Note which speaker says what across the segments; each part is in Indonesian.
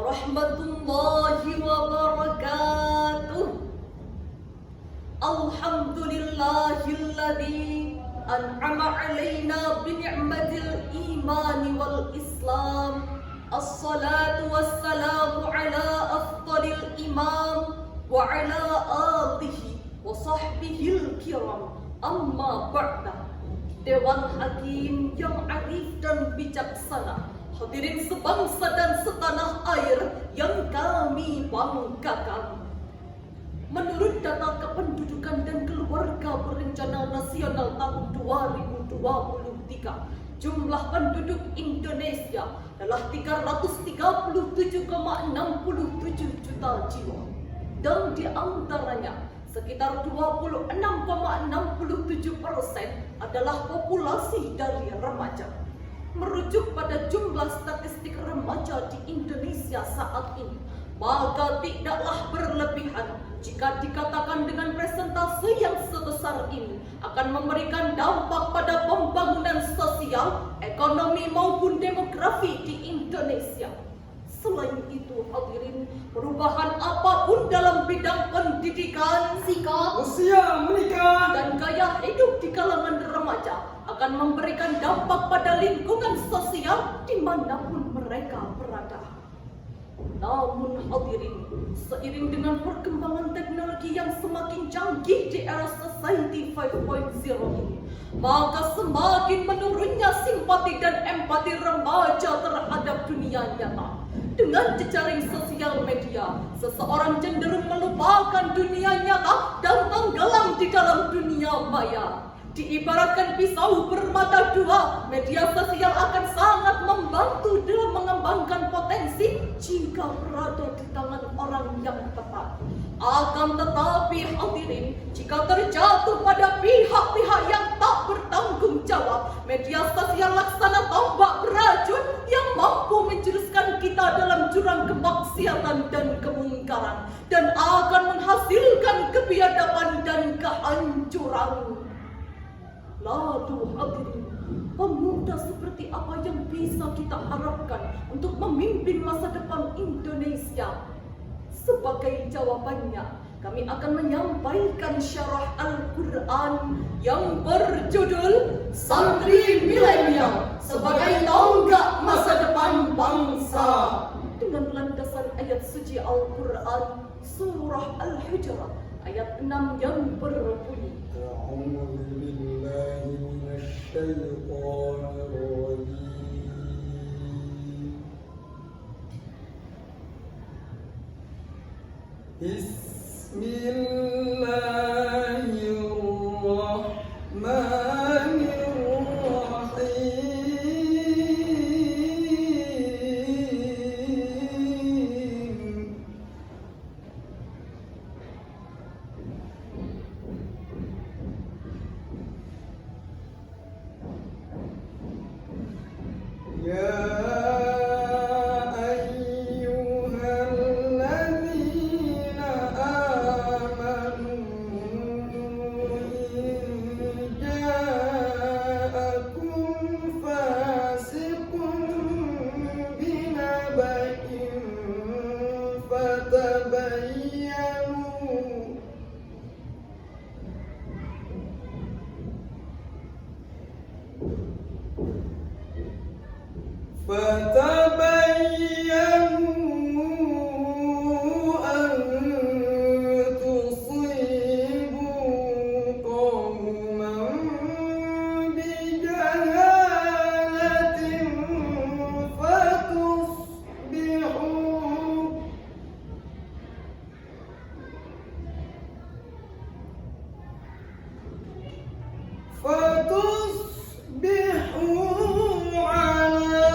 Speaker 1: warahmatullahi wabarakatuh. Alhamdulillahilladzi an'ama alaina bini'matil imani wal islam. Assalatu wassalamu ala afdalil imam wa ala alihi wa sahbihil kiram. Amma ba'da. Dewan Hakim yang arif dan bijaksana, hadirin sebangsa dan setanah air yang kami banggakan. Menurut data Kependudukan dan Keluarga Berencana Nasional tahun 2023, jumlah penduduk Indonesia adalah 337,67 juta jiwa. Dan di antaranya sekitar 26,67% adalah populasi dari remaja. Merujuk pada jumlah statistik remaja di Indonesia saat ini, maka tidaklah berlebihan jika dikatakan dengan presentasi yang sebesar ini akan memberikan dampak pada pembangunan sosial, ekonomi maupun demografi di Indonesia. Selain itu, hadirin, perubahan apapun dalam bidang pendidikan, sikap,
Speaker 2: usia menikah,
Speaker 1: dan gaya hidup di kalangan remaja akan memberikan dampak pada lingkungan sosial dimanapun mereka berada. Namun hadirin, seiring dengan perkembangan teknologi yang semakin canggih di era Society 5.0 ini, maka semakin menurunnya simpati dan empati remaja terhadap dunia nyata. Dengan jejaring sosial media, seseorang cenderung melupakan dunia nyata dan tenggelam di dalam dunia maya. Diibaratkan pisau bermata dua, media sosial akan sangat membantu dalam mengembangkan potensi jika berada di tangan orang yang tepat. Akan tetapi hadirin, jika terjatuh pada pihak-pihak yang tak bertanggung jawab, media sosial laksana tombak beracun yang mampu menjuruskan kita dalam jurang kemaksiatan dan kemungkaran, dan akan menghasilkan kebiadaban dan kehancuran. Lalu hadirin, pemuda seperti apa yang bisa kita harapkan untuk memimpin masa depan Indonesia? Sebagai jawabannya, kami akan menyampaikan syarah Al-Quran yang berjudul Santri Milenial sebagai tonggak masa depan bangsa, dengan landasan ayat suci Al-Quran Surah Al-Hujurat ayat 6 yang berbunyi,
Speaker 2: A'udzu billahi minasy syaithanir rajim. Bismillahirrahmanirrahim. Ya ayyuhalladzina amanu in ja'akum fasiqun binaba'in fatabayyanu an tusibu qauman bijahalatin fatusbihu ala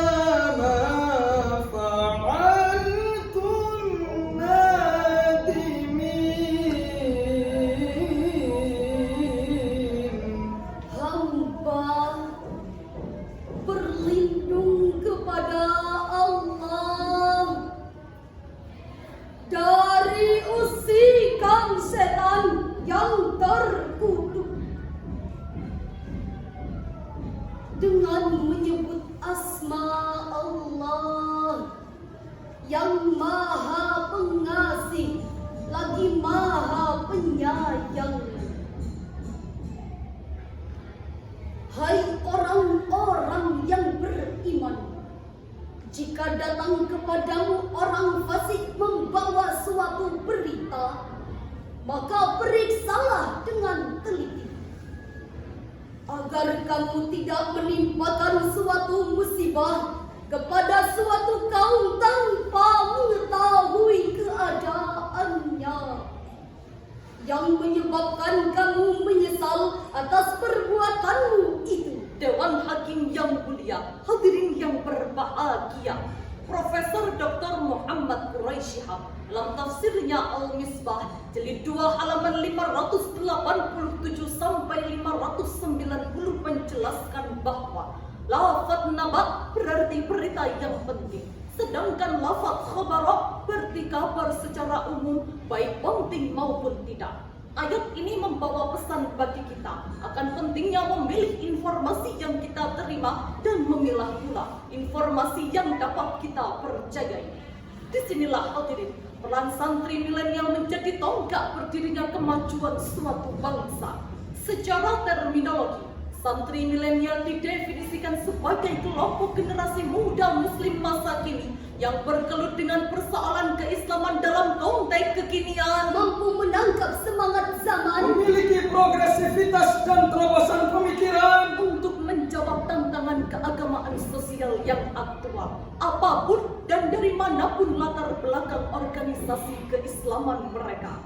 Speaker 2: ma
Speaker 1: yang maha pengasih lagi maha penyayang. Hai orang-orang yang beriman, jika datang kepadamu orang fasik membawa suatu berita, maka periksalah dengan teliti, agar kamu tidak menimpakan suatu musibah kepada suatu kaum tanpa mengetahui keadaannya, yang menyebabkan kamu menyesal atas perbuatanmu itu. Dewan Hakim yang mulia, hadirin yang berbahagia, Profesor Dr. Muhammad Quraisy Shihab dalam tafsirnya Al-Misbah jilid 2 halaman 587 sampai 590 menjelaskan bahwa lafaz naba berarti berita yang penting, sedangkan lafaz khabara berarti kabar secara umum baik penting maupun tidak. Ayat ini membawa pesan bagi kita akan pentingnya memilih informasi yang kita terima dan memilah pula informasi yang dapat kita percayai. Disinilah hadirin peran santri milenial menjadi tonggak berdirinya kemajuan suatu bangsa. Secara terminologi, santri milenial didefinisikan sebagai kelompok generasi muda muslim masa kini yang bergelut dengan persoalan keislaman dalam konteks kekinian, mampu menangkap semangat zaman,
Speaker 2: memiliki progresivitas dan terobosan pemikiran
Speaker 1: untuk menjawab tantangan keagamaan sosial yang aktual, apapun dan dari manapun latar belakang organisasi keislaman mereka.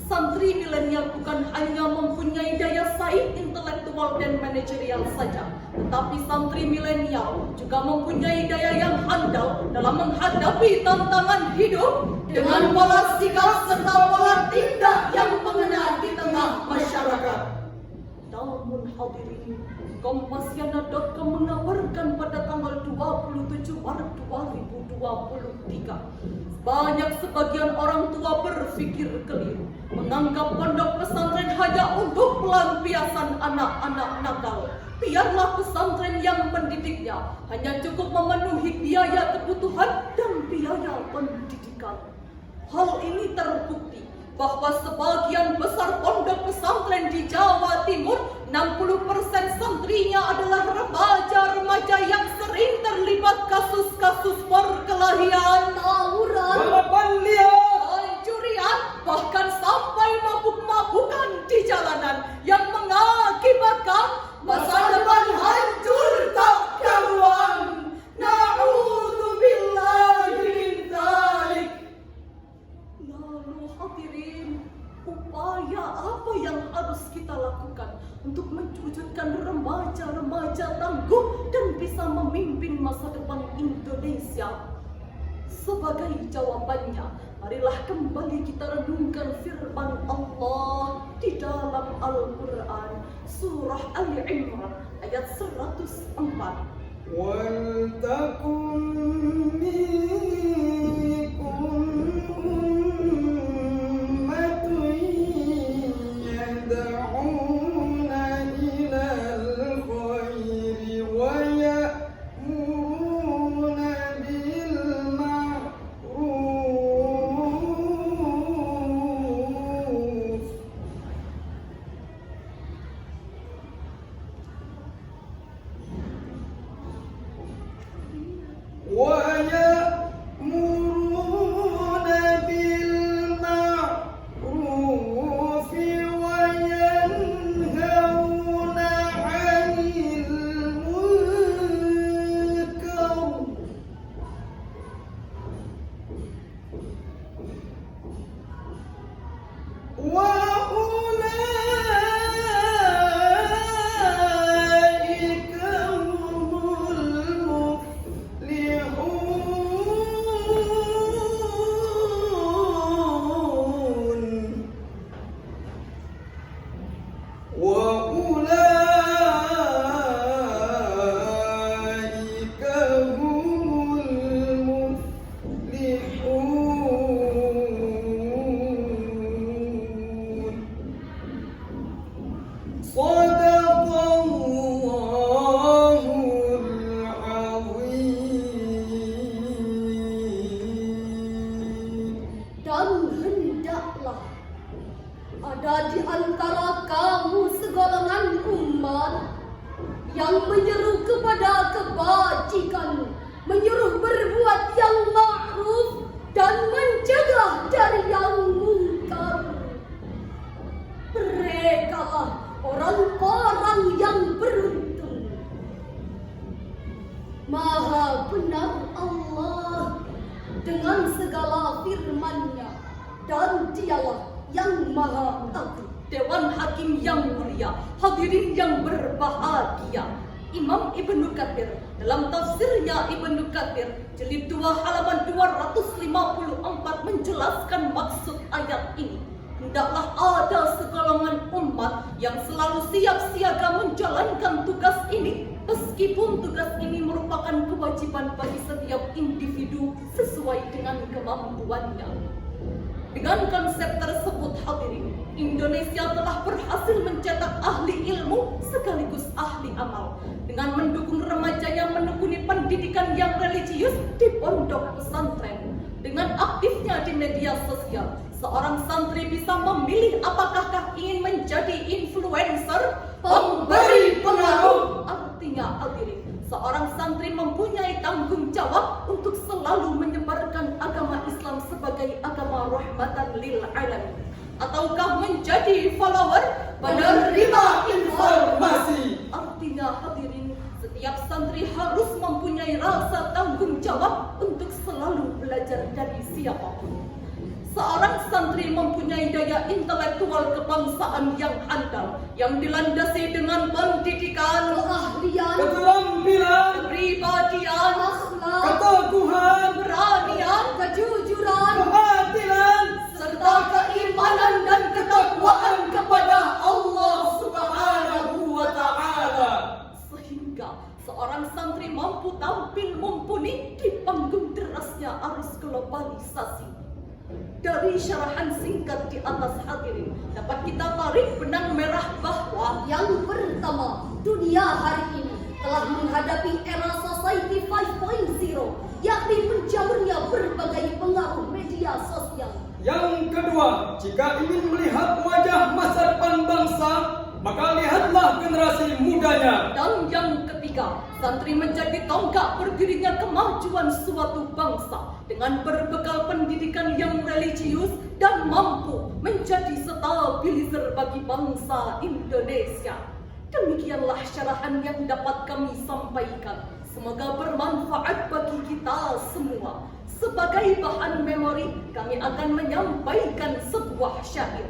Speaker 1: Santri milenial bukan hanya mempunyai daya saing intelektual dan manajerial saja, tetapi santri milenial juga mempunyai daya yang handal dalam menghadapi tantangan hidup dengan pola sikap serta pola tindak yang mengena di tengah masyarakat. Namun hadirin, Kompasiana.com mengabarkan pada tanggal 27 Maret 2023, banyak sebagian orang tua berpikir keliru, menganggap pondok pesantren hanya untuk pelampiasan anak-anak nakal. Biarlah pesantren yang mendidiknya hanya cukup memenuhi biaya kebutuhan dan biaya pendidikan. Hal ini terbukti bahwa sebagian besar pondok pesantren di Jawa Timur, 60% santrinya adalah remaja-remaja yang sering terlibat kasus-kasus perkelahian, tawuran,
Speaker 2: balapan liar,
Speaker 1: pencurian, bahkan sampai mabuk-mabukan di jalanan yang mengakibatkan masa depan hancur tak karuan. Na'udzubillahi min dzalik. Lalu hadirin, upaya apa yang harus kita lakukan untuk mewujudkan remaja-remaja tangguh dan bisa memimpin masa depan Indonesia? Sebagai jawabannya, marilah kembali kita renungkan firman Allah di dalam Al-Quran, surah Ali Imran ayat 104.
Speaker 2: وَلْتَكُنْ مِنكُمْ أُمَّةٌ يَدْعُونَ إِلَى الْخَيْرِ وَيَأْمُرُونَ بِالْمَعْرُوفِ وَيَأْمُرُونَ
Speaker 1: firman-Nya, dan Dialah yang Maha Agung. Dewan Hakim yang mulia, hadirin yang berbahagia. Imam Ibnu Katsir dalam tafsirnya Ibnu Katsir jilid 2 halaman 254 menjelaskan maksud ayat ini. Hendaklah ada segolongan umat yang selalu siap siaga menjalankan tugas ini, meskipun tugas ini merupakan kewajiban bagi setiap individu sesuai dengan kemampuannya. Dengan konsep tersebut, hadirin, Indonesia telah berhasil mencetak ahli ilmu sekaligus ahli amal dengan mendukung remaja yang menekuni pendidikan yang religius di pondok pesantren. Dengan aktifnya di media sosial, seorang santri bisa memilih apakah ingin menjadi influencer, pemberi pengaruh. Artinya, hadirin, seorang santri mempunyai tanggung jawab untuk selalu menyebarkan agama Islam sebagai agama rahmatan lil alamin, ataukah menjadi follower, penerima informasi. Artinya, hadirin, setiap santri harus mempunyai rasa tanggung jawab untuk selalu belajar dari siapapun. Seorang santri mempunyai daya intelektual kebangsaan yang handal, yang dilandasi dengan pendidikan, keahlian,
Speaker 2: keterampilan,
Speaker 1: kepribadian, akhlak,
Speaker 2: keteguhan,
Speaker 1: keberanian, kejujuran,
Speaker 2: keadilan,
Speaker 1: serta keimanan dan ketakwaan kepada Allah Subhanahu wa Ta'ala. Sehingga seorang santri mampu tampil mumpuni di panggung derasnya arus globalisasi. Dari syarahan singkat di atas, hadirin, dapat kita tarik benang merah bahwa yang pertama, dunia hari ini telah menghadapi era Society 5.0, yakni menjamurnya berbagai pengaruh media sosial.
Speaker 2: Yang kedua, jika ingin melihat wajah masa depan bangsa, maka lihatlah generasi mudanya.
Speaker 1: Dan yang ketiga, santri menjadi tonggak berdirinya kemajuan suatu bangsa dengan berbekal pendidikan yang religius dan mampu menjadi stabilizer bagi bangsa Indonesia. Demikianlah syarahan yang dapat kami sampaikan. Semoga bermanfaat bagi kita semua. Sebagai bahan memori, kami akan menyampaikan sebuah syair.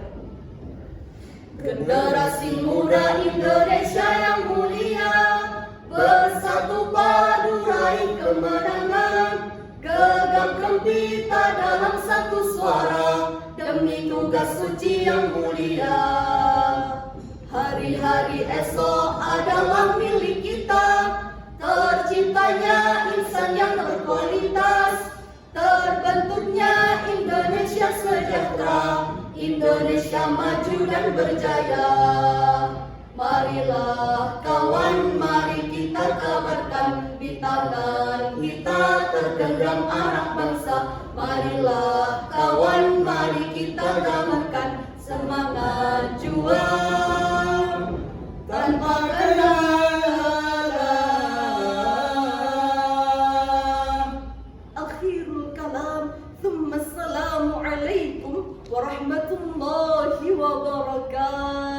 Speaker 1: Generasi muda Indonesia yang mulia, bersatu padu raih kemenangan, gegapkan kita dalam satu suara demi tugas suci yang mulia. Hari-hari esok adalah milik kita, terciptanya insan yang berkualitas, terbentuknya Indonesia sejahtera, Indonesia maju dan berjaya. Marilah kawan, mari kita kabarkan, di tangan kita tergenggam anak bangsa. Marilah kawan, mari kita kabarkan, semangat juang tanpa kenal. Akhirul kalam, thumma assalamu alaikum warahmatullahi wabarakatuh.